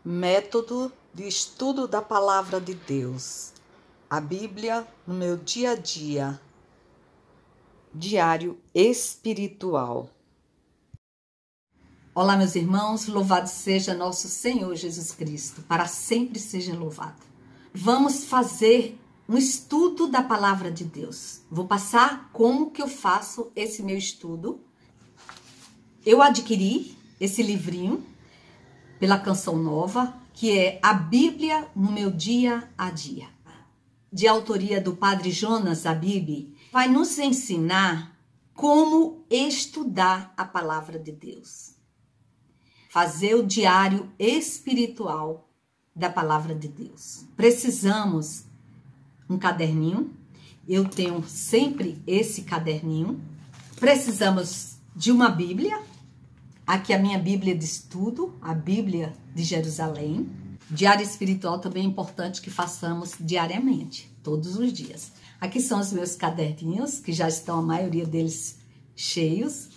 Método de estudo da Palavra de Deus. A Bíblia no meu dia a dia. Diário espiritual. Olá, meus irmãos, louvado seja nosso Senhor Jesus Cristo, para sempre seja louvado. Vamos fazer um estudo da Palavra de Deus. Vou passar como que eu faço esse meu estudo. Eu adquiri esse livrinho pela Canção Nova, que é a Bíblia no meu dia a dia, de autoria do Padre Jonas Abib, vai nos ensinar como estudar a Palavra de Deus. Fazer o diário espiritual da Palavra de Deus. Precisamos um caderninho, eu tenho sempre esse caderninho. Precisamos de uma Bíblia. Aqui a minha Bíblia de estudo, a Bíblia de Jerusalém. Diário espiritual também é importante que façamos diariamente, todos os dias. Aqui são os meus caderninhos, que já estão a maioria deles cheios.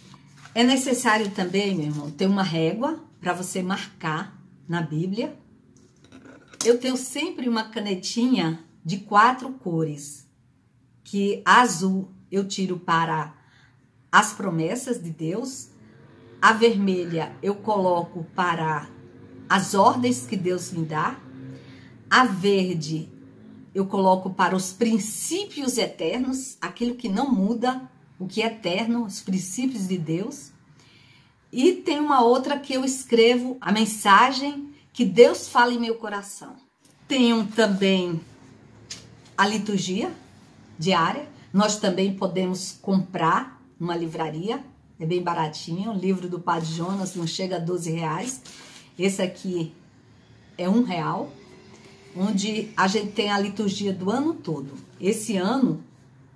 É necessário também, meu irmão, ter uma régua para você marcar na Bíblia. Eu tenho sempre uma canetinha de 4 cores, que a azul eu tiro para as promessas de Deus. A vermelha eu coloco para as ordens que Deus me dá. A verde eu coloco para os princípios eternos, aquilo que não muda, o que é eterno, os princípios de Deus. E tem uma outra que eu escrevo a mensagem que Deus fala em meu coração. Tenho também a liturgia diária. Nós também podemos comprar numa livraria. É bem baratinho, o livro do Padre Jonas não chega a R$12. Esse aqui é R$1, onde a gente tem a liturgia do ano todo. Esse ano,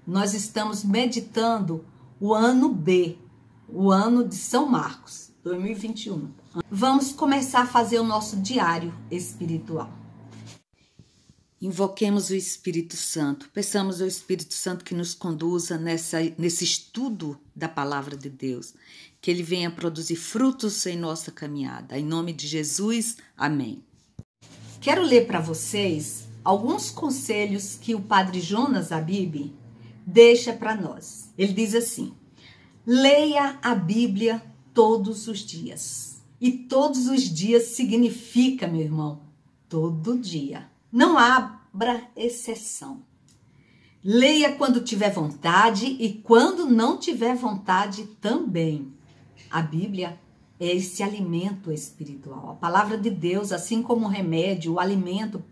nós estamos meditando o ano B, o ano de São Marcos, 2021. Vamos começar a fazer o nosso diário espiritual. Invoquemos o Espírito Santo, peçamos ao Espírito Santo que nos conduza nesse estudo da Palavra de Deus, que Ele venha produzir frutos em nossa caminhada. Em nome de Jesus, amém. Quero ler para vocês alguns conselhos que o Padre Jonas Abib deixa para nós. Ele diz assim: leia a Bíblia todos os dias. E todos os dias significa, meu irmão, todo dia. Não abra exceção. Leia quando tiver vontade e quando não tiver vontade também. A Bíblia é esse alimento espiritual. A palavra de Deus, assim como o remédio, o alimento,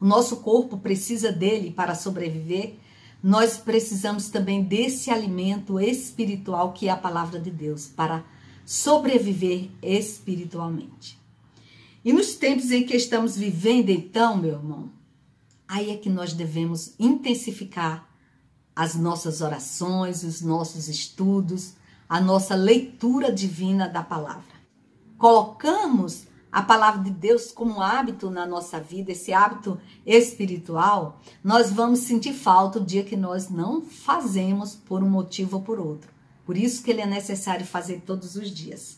o nosso corpo precisa dele para sobreviver. Nós precisamos também desse alimento espiritual que é a palavra de Deus para sobreviver espiritualmente. E nos tempos em que estamos vivendo, então, meu irmão, aí é que nós devemos intensificar as nossas orações, os nossos estudos, a nossa leitura divina da palavra. Colocamos a palavra de Deus como hábito na nossa vida, esse hábito espiritual, nós vamos sentir falta o dia que nós não fazemos por um motivo ou por outro. Por isso que ele é necessário fazer todos os dias.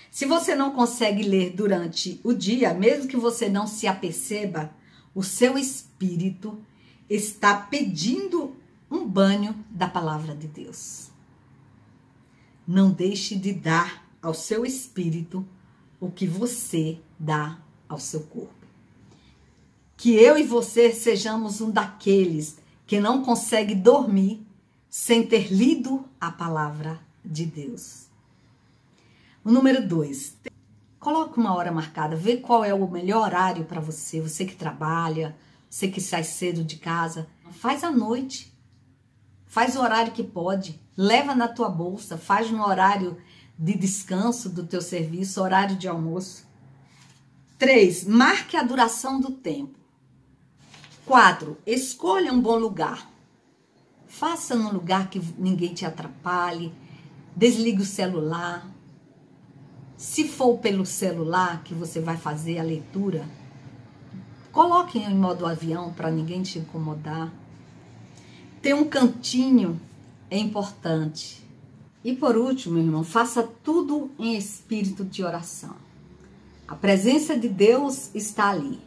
Se você não consegue ler durante o dia, mesmo que você não se aperceba, o seu espírito está pedindo um banho da palavra de Deus. Não deixe de dar ao seu espírito o que você dá ao seu corpo. Que eu e você sejamos um daqueles que não consegue dormir sem ter lido a palavra de Deus. O número 2, coloque uma hora marcada, vê qual é o melhor horário para você, você que trabalha, você que sai cedo de casa, faz à noite, faz o horário que pode, leva na tua bolsa, faz no horário de descanso do teu serviço, horário de almoço. 3, marque a duração do tempo. 4, escolha um bom lugar. Faça num lugar que ninguém te atrapalhe, desligue o celular. Se for pelo celular que você vai fazer a leitura, coloque em modo avião para ninguém te incomodar. Ter um cantinho é importante. E por último, meu irmão, faça tudo em espírito de oração. A presença de Deus está ali.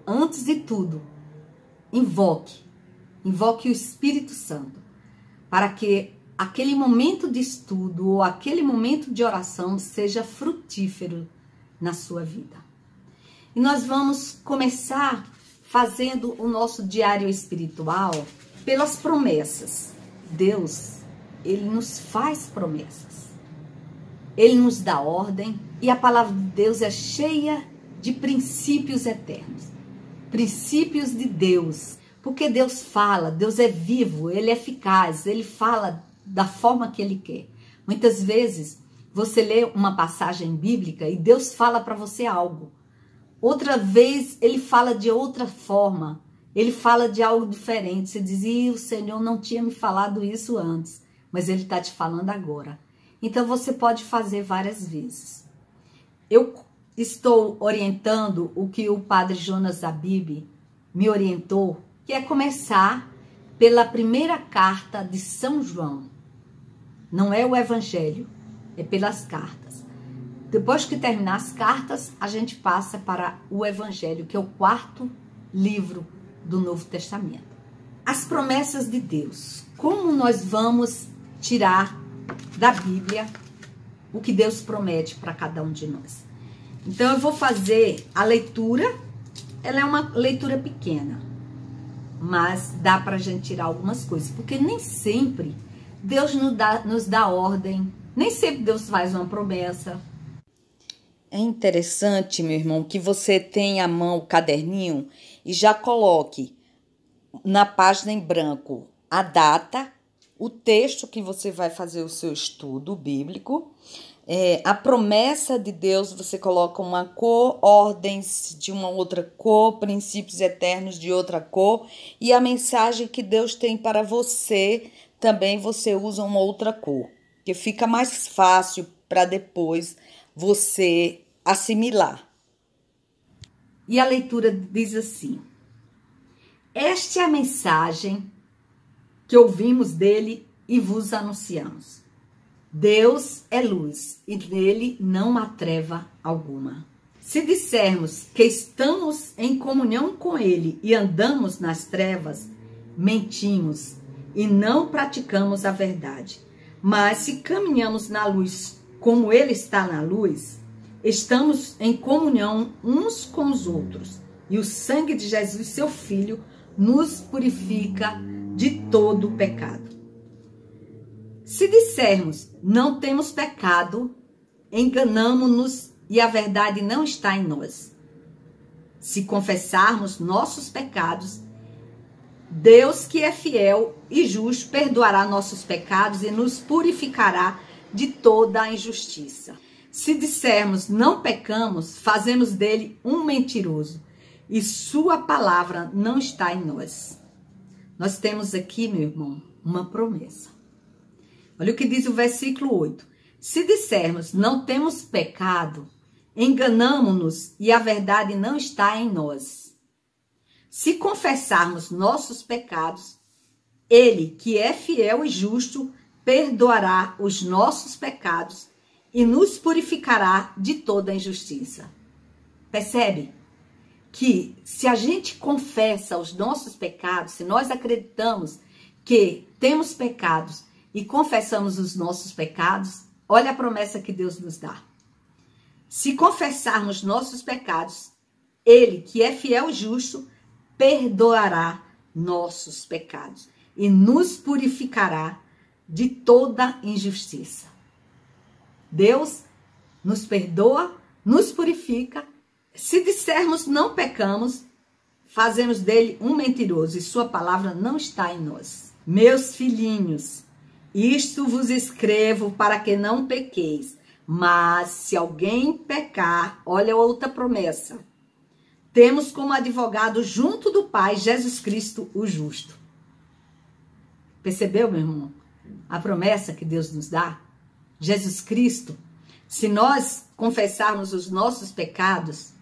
Antes de tudo, invoque o Espírito Santo para que aquele momento de estudo ou aquele momento de oração seja frutífero na sua vida. E nós vamos começar fazendo o nosso diário espiritual pelas promessas. Deus, Ele nos faz promessas. Ele nos dá ordem e a palavra de Deus é cheia de princípios eternos. Princípios de Deus. Porque Deus fala, Deus é vivo, Ele é eficaz, Ele fala da forma que Ele quer. Muitas vezes você lê uma passagem bíblica e Deus fala para você algo. Outra vez Ele fala de outra forma. Ele fala de algo diferente. Você diz, o Senhor não tinha me falado isso antes, mas Ele está te falando agora. Então você pode fazer várias vezes. Eu estou orientando o que o padre Jonas Abib me orientou, que é começar pela primeira carta de São João. Não é o Evangelho, é pelas cartas. Depois que terminar as cartas, a gente passa para o Evangelho, que é o 4º livro do Novo Testamento. As promessas de Deus. Como nós vamos tirar da Bíblia o que Deus promete para cada um de nós? Então eu vou fazer a leitura. Ela é uma leitura pequena, mas dá para a gente tirar algumas coisas, porque nem sempre Deus nos dá ordem, nem sempre Deus faz uma promessa. É interessante, meu irmão, que você tenha à mão o caderninho e já coloque na página em branco a data, o texto que você vai fazer o seu estudo bíblico, a promessa de Deus, você coloca uma cor, ordens de uma outra cor, princípios eternos de outra cor, e a mensagem que Deus tem para você, também você usa uma outra cor, que fica mais fácil para depois você assimilar. E a leitura diz assim: esta é a mensagem que ouvimos dele e vos anunciamos. Deus é luz e nele não há treva alguma. Se dissermos que estamos em comunhão com ele e andamos nas trevas, mentimos e não praticamos a verdade. Mas se caminhamos na luz como ele está na luz, estamos em comunhão uns com os outros. E o sangue de Jesus, seu Filho, nos purifica de todo o pecado. Se dissermos não temos pecado, enganamo-nos e a verdade não está em nós. Se confessarmos nossos pecados, Deus, que é fiel e justo, perdoará nossos pecados e nos purificará de toda a injustiça. Se dissermos não pecamos, fazemos dele um mentiroso e sua palavra não está em nós. Nós temos aqui, meu irmão, uma promessa. Olha o que diz o versículo 8. Se dissermos não temos pecado, enganamo-nos e a verdade não está em nós. Se confessarmos nossos pecados, ele, que é fiel e justo, perdoará os nossos pecados e nos purificará de toda injustiça. Percebe que se a gente confessa os nossos pecados, se nós acreditamos que temos pecados e confessamos os nossos pecados, olha a promessa que Deus nos dá. Se confessarmos nossos pecados, ele, que é fiel e justo, perdoará nossos pecados e nos purificará de toda injustiça. Deus nos perdoa, nos purifica. Se dissermos não pecamos, fazemos dele um mentiroso e sua palavra não está em nós. Meus filhinhos, isto vos escrevo para que não pequeis. Mas se alguém pecar, olha outra promessa. Temos como advogado junto do Pai Jesus Cristo, o justo. Percebeu, meu irmão? A promessa que Deus nos dá? Jesus Cristo. Se nós confessarmos os nossos pecados,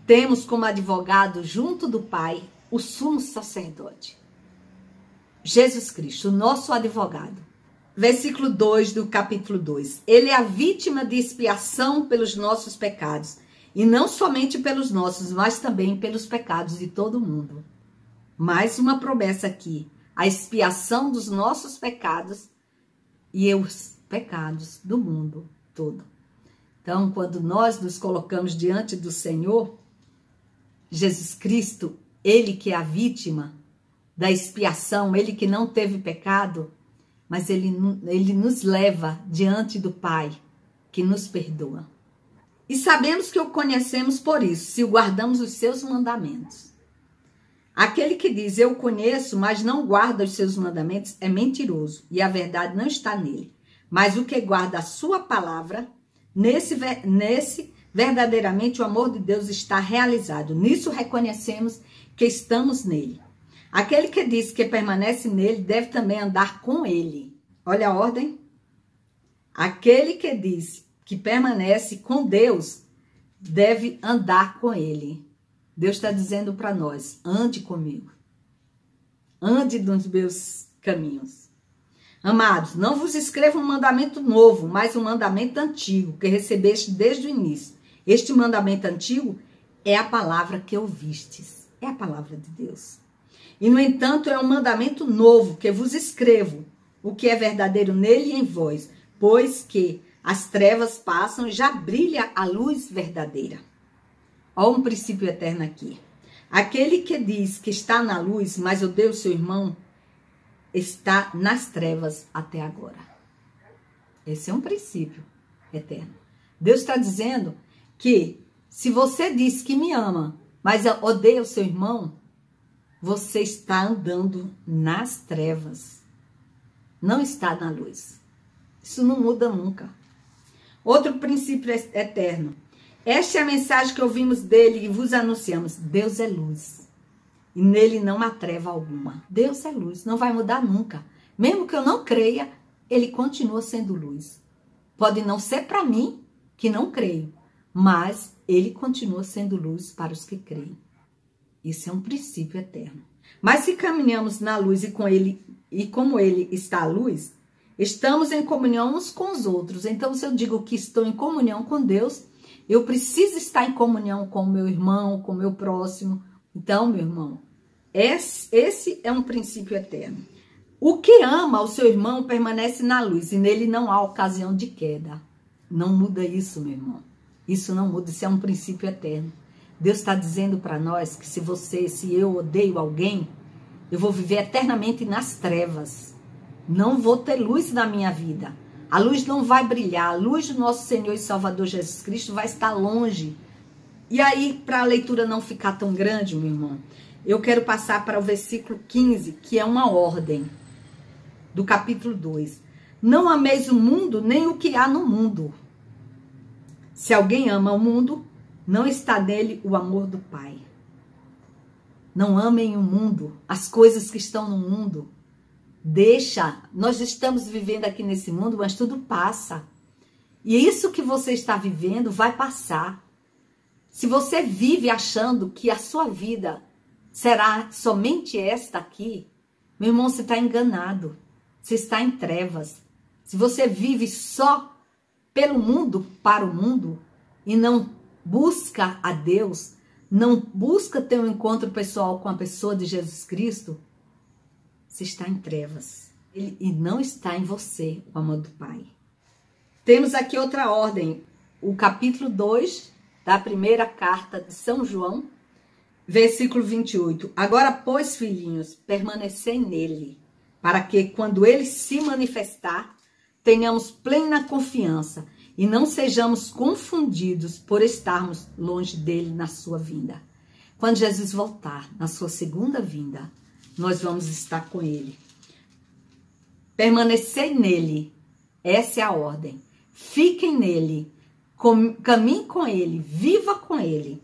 temos como advogado junto do Pai o sumo sacerdote. Jesus Cristo, o nosso advogado. versículo 2 do capítulo 2. Ele é a vítima de expiação pelos nossos pecados. E não somente pelos nossos, mas também pelos pecados de todo mundo. Mais uma promessa aqui. A expiação dos nossos pecados e os pecados do mundo todo. Então, quando nós nos colocamos diante do Senhor, Jesus Cristo, Ele que é a vítima da expiação, Ele que não teve pecado, mas Ele nos leva diante do Pai, que nos perdoa. E sabemos que o conhecemos por isso, se guardamos os seus mandamentos. Aquele que diz, eu conheço, mas não guarda os seus mandamentos, é mentiroso, e a verdade não está nele. Mas o que guarda a sua palavra, nesse verdadeiramente o amor de Deus está realizado. Nisso reconhecemos que estamos nele. Aquele que diz que permanece nele, deve também andar com ele. Olha a ordem. Aquele que diz que permanece com Deus, deve andar com ele. Deus está dizendo para nós, ande comigo. Ande nos meus caminhos. Amados, não vos escrevo um mandamento novo, mas um mandamento antigo, que recebeste desde o início. Este mandamento antigo é a palavra que ouvistes. É a palavra de Deus. E, no entanto, é um mandamento novo, que vos escrevo, o que é verdadeiro nele e em vós, pois que as trevas passam e já brilha a luz verdadeira. Olha um princípio eterno aqui. Aquele que diz que está na luz, mas odeia o seu irmão, está nas trevas até agora. Esse é um princípio eterno. Deus está dizendo que se você diz que me ama, mas odeia o seu irmão, você está andando nas trevas. Não está na luz. Isso não muda nunca. Outro princípio eterno. Esta é a mensagem que ouvimos dele e vos anunciamos. Deus é luz. E nele não há treva alguma. Deus é luz. Não vai mudar nunca. Mesmo que eu não creia, ele continua sendo luz. Pode não ser para mim, que não creio. Mas ele continua sendo luz para os que creem. Isso é um princípio eterno. Mas se caminhamos na luz e como ele está à luz, estamos em comunhão uns com os outros. Então, se eu digo que estou em comunhão com Deus, eu preciso estar em comunhão com o meu irmão, com o meu próximo. Então, meu irmão, esse é um princípio eterno. O que ama o seu irmão permanece na luz e nele não há ocasião de queda. Não muda isso, meu irmão. Isso não muda, isso é um princípio eterno. Deus está dizendo para nós que se eu odeio alguém, eu vou viver eternamente nas trevas. Não vou ter luz na minha vida. A luz não vai brilhar. A luz do nosso Senhor e Salvador Jesus Cristo vai estar longe. E aí, para a leitura não ficar tão grande, meu irmão, eu quero passar para o versículo 15, que é uma ordem do capítulo 2. Não ameis o mundo, nem o que há no mundo. Se alguém ama o mundo, não está nele o amor do Pai. Não amem o mundo, as coisas que estão no mundo. Deixa, nós estamos vivendo aqui nesse mundo, mas tudo passa. E isso que você está vivendo vai passar. Se você vive achando que a sua vida será somente esta aqui, meu irmão, você está enganado. Você está em trevas. Se você vive só pelo mundo, para o mundo, e não busca a Deus, não busca ter um encontro pessoal com a pessoa de Jesus Cristo, você está em trevas. E não está em você o amor do Pai. Temos aqui outra ordem. O capítulo 2 da primeira carta de São João, versículo 28. Agora, pois, filhinhos, permanecei nele, para que, quando ele se manifestar, tenhamos plena confiança e não sejamos confundidos por estarmos longe dele na sua vinda. Quando Jesus voltar, na sua segunda vinda, nós vamos estar com ele. Permanecei nele. Essa é a ordem. Fiquem nele. Caminhe com ele. Viva com ele.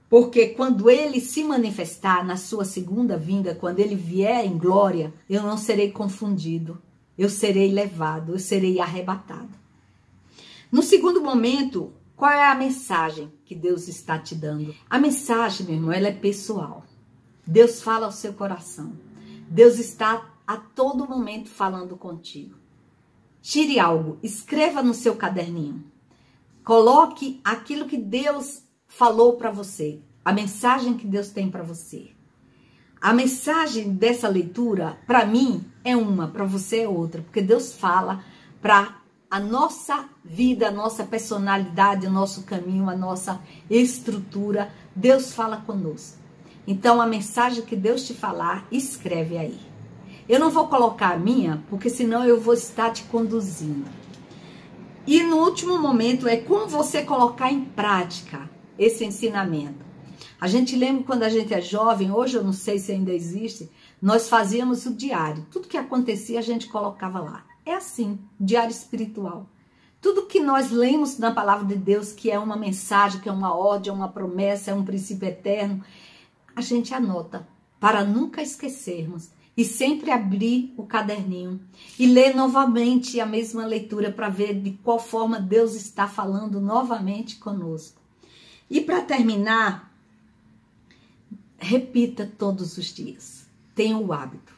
Porque quando ele se manifestar na sua segunda vinda, quando ele vier em glória, eu não serei confundido. Eu serei levado. Eu serei arrebatado. No segundo momento, qual é a mensagem que Deus está te dando? A mensagem, meu irmão, ela é pessoal. Deus fala ao seu coração. Deus está a todo momento falando contigo. Tire algo, escreva no seu caderninho. Coloque aquilo que Deus falou para você, a mensagem que Deus tem para você. A mensagem dessa leitura, para mim, é uma, para você é outra, porque Deus fala para a nossa vida, a nossa personalidade, o nosso caminho, a nossa estrutura. Deus fala conosco. Então, a mensagem que Deus te falar, escreve aí. Eu não vou colocar a minha, porque senão eu vou estar te conduzindo. E no último momento é como você colocar em prática esse ensinamento. A gente lembra quando a gente é jovem, hoje eu não sei se ainda existe, nós fazíamos o diário. Tudo que acontecia a gente colocava lá. É assim, diário espiritual. Tudo que nós lemos na palavra de Deus, que é uma mensagem, que é uma ordem, é uma promessa, é um princípio eterno, a gente anota para nunca esquecermos. E sempre abrir o caderninho e ler novamente a mesma leitura para ver de qual forma Deus está falando novamente conosco. E para terminar, repita todos os dias. Tenha o hábito.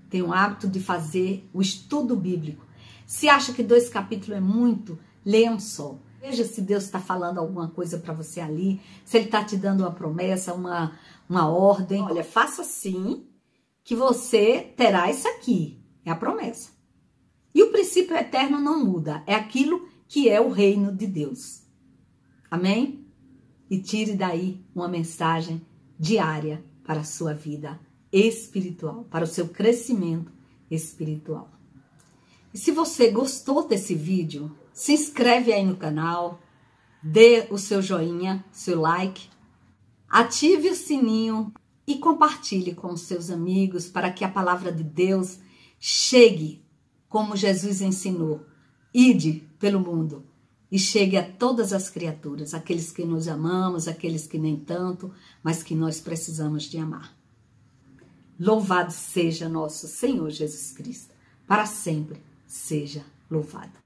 Tenha o hábito de fazer o estudo bíblico. Se acha que 2 capítulos é muito, leia um só. Veja se Deus está falando alguma coisa para você ali, se Ele está te dando uma promessa, uma ordem. Olha, faça assim, que você terá isso aqui. É a promessa. E o princípio eterno não muda. É aquilo que é o reino de Deus. Amém? E tire daí uma mensagem diária para a sua vida espiritual, para o seu crescimento espiritual. E se você gostou desse vídeo, se inscreve aí no canal, dê o seu joinha, seu like, ative o sininho e compartilhe com os seus amigos para que a palavra de Deus chegue como Jesus ensinou. Ide pelo mundo e chegue a todas as criaturas, aqueles que nos amamos, aqueles que nem tanto, mas que nós precisamos de amar. Louvado seja nosso Senhor Jesus Cristo, para sempre seja louvado.